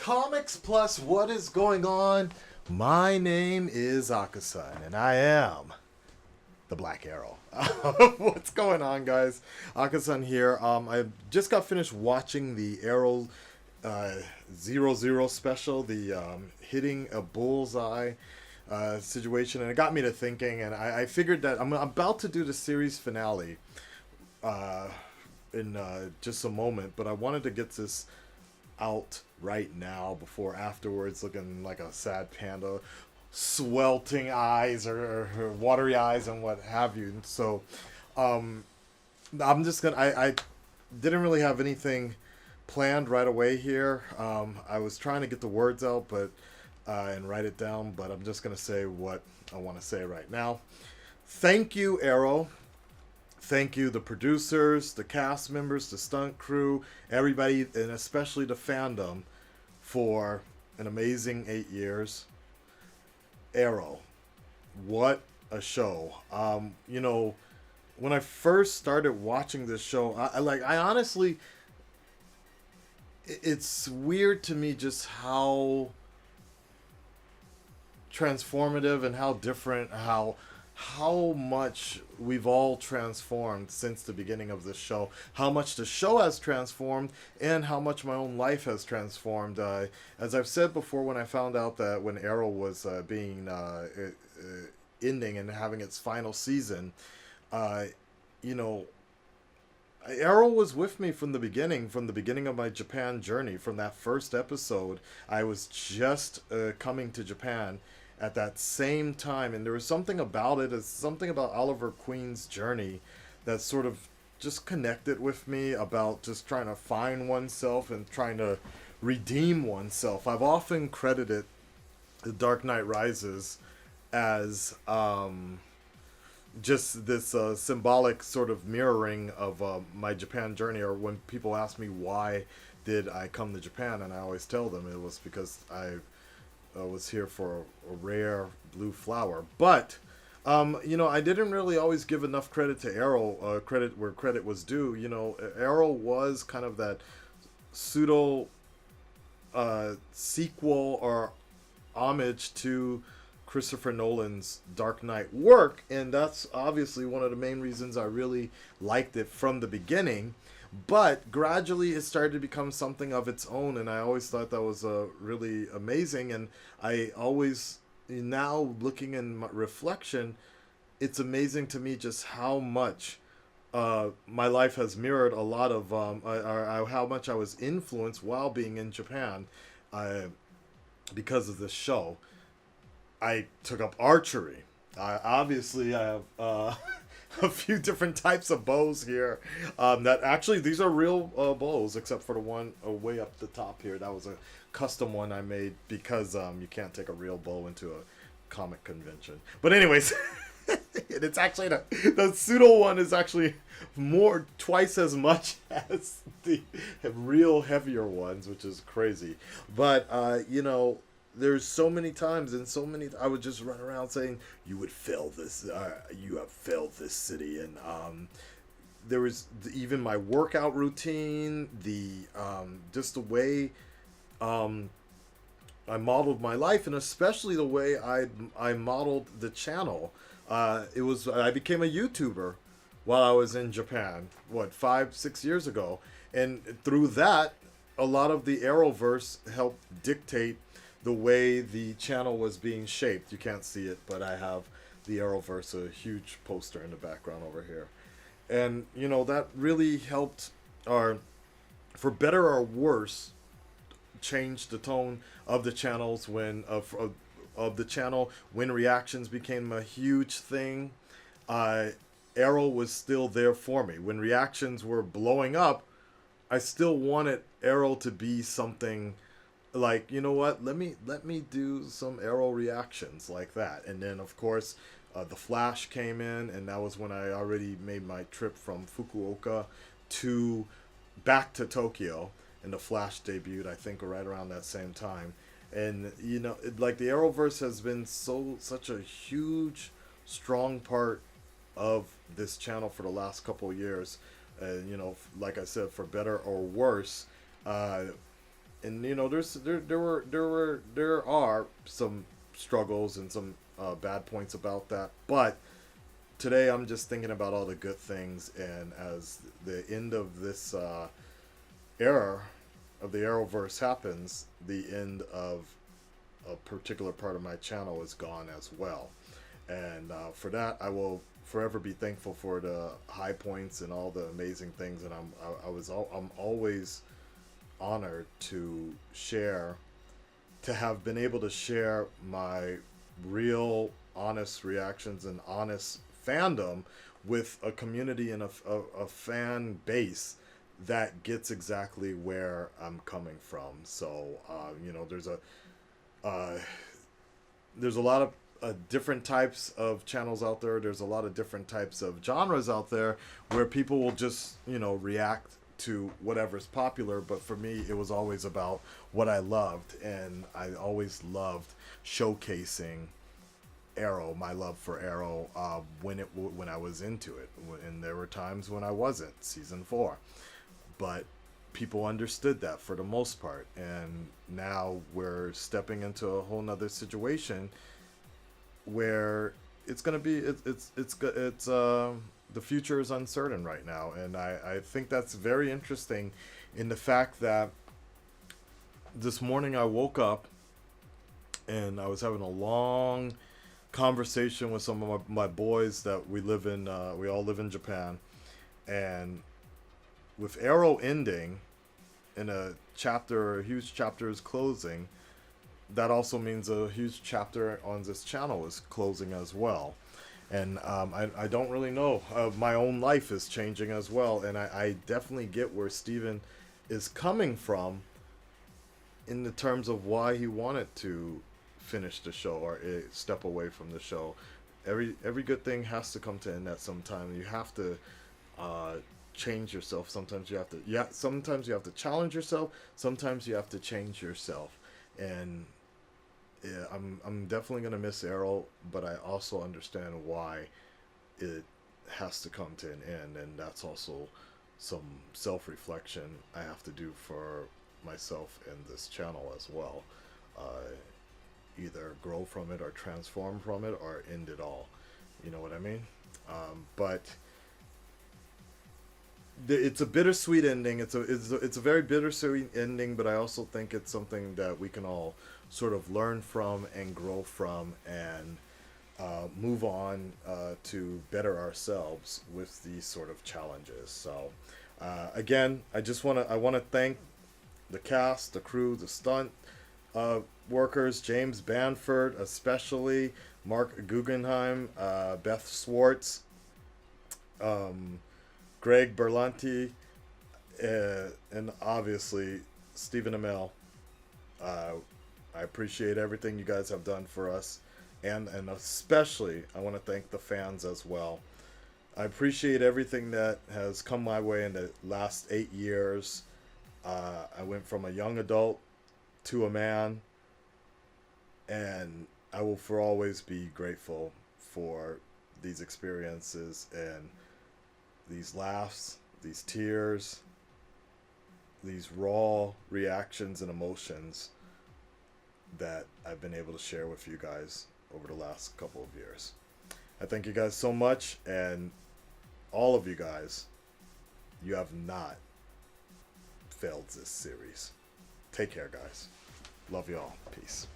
Comics Plus, what is going on? My name is Akasan, and I am the Black Arrow. What's going on, guys? Akasan here. I just got finished watching the Arrow 00 special, the hitting a bullseye situation, and it got me to thinking, and I figured that I'm about to do the series finale in just a moment, but I wanted to get this out right now before afterwards looking like a sad panda, swelting eyes or watery eyes and what have you. And so I'm just gonna I didn't really have anything planned right away here. I was trying to get the words out but and write it down, but I'm just gonna say what I want to say right now. Thank you, Arrow. Thank you, the producers, the cast members, the stunt crew, everybody, and especially the fandom for an amazing 8 years. Arrow, what a show. When I first started watching this show, I honestly, it's weird to me just how transformative and how different, how much we've all transformed since the beginning of this show, how much the show has transformed, and how much my own life has transformed. As I've said before, when I found out that when Arrow was ending and having its final season, Arrow was with me from the beginning of my Japan journey. From that first episode, I was just coming to Japan at that same time, and there was something about it, something about Oliver Queen's journey that sort of just connected with me, about just trying to find oneself and trying to redeem oneself. I've often credited The Dark Knight Rises as just this symbolic sort of mirroring of my Japan journey, or when people ask me why did I come to Japan, and I always tell them it was because I was here for a rare blue flower. But I didn't really always give enough credit to Arrow, credit where credit was due. Arrow was kind of that pseudo sequel or homage to Christopher Nolan's Dark Knight work, and that's obviously one of the main reasons I really liked it from the beginning. But gradually it started to become something of its own, and I always thought that was really amazing. And I always, now looking in my reflection, it's amazing to me just how much my life has mirrored a lot of how much I was influenced while being in Japan because of this show. I took up archery. Obviously, I have a few different types of bows here. That actually, these are real bows, except for the one way up the top here. That was a custom one I made because you can't take a real bow into a comic convention. But anyways, it's actually the pseudo one is actually twice as much as the real heavier ones, which is crazy. But there's so many times and I would just run around saying, you would fail this, you have failed this city. And there was even my workout routine, just the way I modeled my life, and especially the way I modeled the channel. I became a YouTuber while I was in Japan, 5-6 years ago. And through that, a lot of the Arrowverse helped dictate the way the channel was being shaped. You can't see it, but I have the Arrowverse, a huge poster in the background over here. And, that really helped, for better or worse, change the tone of the channels of the channel when reactions became a huge thing. Arrow was still there for me. When reactions were blowing up, I still wanted Arrow to be something like, let me do some Arrow reactions like that. And then of course the Flash came in, and that was when I already made my trip from Fukuoka back to Tokyo, and the Flash debuted, I think, right around that same time. And the Arrowverse has been such a huge, strong part of this channel for the last couple of years. Like I said, for better or worse. and you know, there are some struggles and some bad points about that, but today I'm just thinking about all the good things, and as the end of this era of the Arrowverse happens, the end of a particular part of my channel is gone as well. And for that, I will forever be thankful for the high points and all the amazing things. And I'm always honored to share, to have been able to share my real, honest reactions and honest fandom with a community and a fan base that gets exactly where I'm coming from. So you know, there's a lot of different types of channels out there. There's a lot of different types of genres out there where people will just, you know, react to whatever's popular. But for me, it was always about what I loved, and I always loved showcasing Arrow, my love for Arrow, when I was into it. And there were times when I wasn't, season 4, but people understood that for the most part. And now we're stepping into a whole nother situation where it's gonna be the future is uncertain right now. And I think that's very interesting, in the fact that this morning I woke up and I was having a long conversation with some of my boys that we all live in Japan. And with Arrow ending and a huge chapter is closing, that also means a huge chapter on this channel is closing as well. And I don't really know. My own life is changing as well, and I definitely get where Steven is coming from in the terms of why he wanted to finish the show or step away from the show. Every good thing has to come to an end at some time. You have to change yourself. Sometimes you have to challenge yourself. Sometimes you have to change yourself. And yeah, I'm definitely gonna miss Arrow, but I also understand why it has to come to an end, and that's also some self-reflection I have to do for myself and this channel as well. Either grow from it or transform from it or end it all. You know what I mean? But it's a bittersweet ending. It's a very bittersweet ending, but I also think it's something that we can all sort of learn from and grow from, and move on to better ourselves with these sort of challenges. So again, I want to thank the cast, the crew, the stunt workers, James Banford especially, Mark Guggenheim, Beth Swartz, Greg Berlanti, and obviously Stephen Amell. I appreciate everything you guys have done for us, and especially I want to thank the fans as well. I appreciate everything that has come my way in the last 8 years. I went from a young adult to a man, and I will for always be grateful for these experiences and these laughs, these tears, these raw reactions and emotions that I've been able to share with you guys over the last couple of years. I thank you guys so much, and all of you guys, you have not failed this series. Take care, guys. Love you all. Peace.